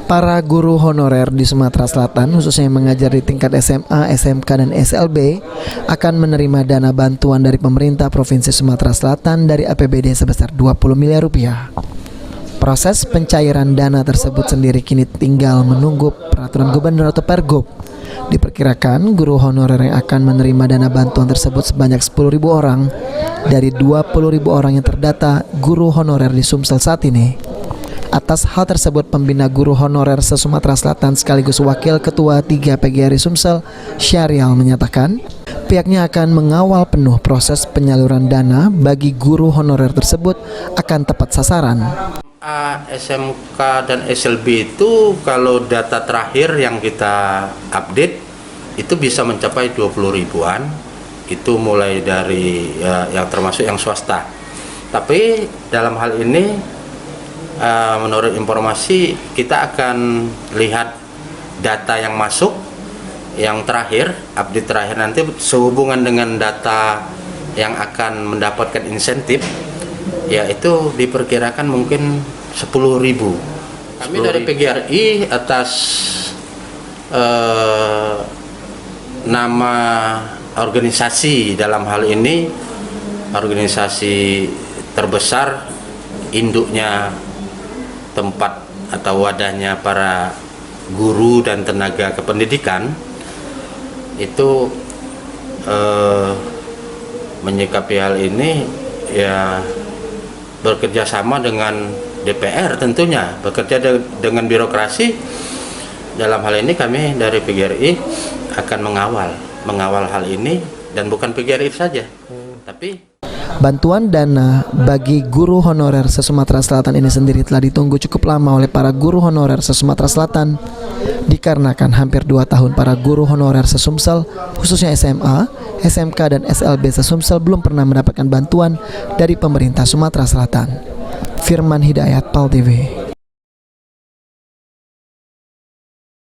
Para guru honorer di Sumatera Selatan, khususnya yang mengajar di tingkat SMA, SMK, dan SLB, akan menerima dana bantuan dari pemerintah Provinsi Sumatera Selatan dari APBD sebesar 20 miliar rupiah. Proses pencairan dana tersebut sendiri kini tinggal menunggu peraturan gubernur atau Pergub. Diperkirakan guru honorer yang akan menerima dana bantuan tersebut sebanyak 10.000 orang dari 20.000 orang yang terdata guru honorer di Sumsel saat ini. Atas hal tersebut, Pembina Guru Honorer se-Sumatera Selatan sekaligus Wakil Ketua 3 PGRI Sumsel, Syarial, menyatakan pihaknya akan mengawal penuh proses penyaluran dana bagi guru honorer tersebut akan tepat sasaran. SMK dan SLB itu kalau data terakhir yang kita update itu bisa mencapai 20 ribuan, itu mulai dari yang termasuk yang swasta. Tapi dalam hal ini menurut informasi kita akan lihat data yang masuk yang terakhir, update terakhir nanti sehubungan dengan data yang akan mendapatkan insentif, yaitu diperkirakan mungkin 10.000. Kami dari PGRI atas nama organisasi, dalam hal ini organisasi terbesar induknya tempat atau wadahnya para guru dan tenaga kependidikan, itu menyikapi hal ini ya bekerja sama dengan DPR, tentunya bekerja dengan birokrasi. Dalam hal ini kami dari PGRI akan mengawal hal ini, dan bukan PGRI saja, tapi bantuan dana bagi guru honorer se-Sumatera Selatan ini sendiri telah ditunggu cukup lama oleh para guru honorer se-Sumatera Selatan, dikarenakan hampir 2 tahun para guru honorer se-Sumsel, khususnya SMA, SMK, dan SLB se-Sumsel belum pernah mendapatkan bantuan dari pemerintah Sumatera Selatan. Firman Hidayat, PAL TV.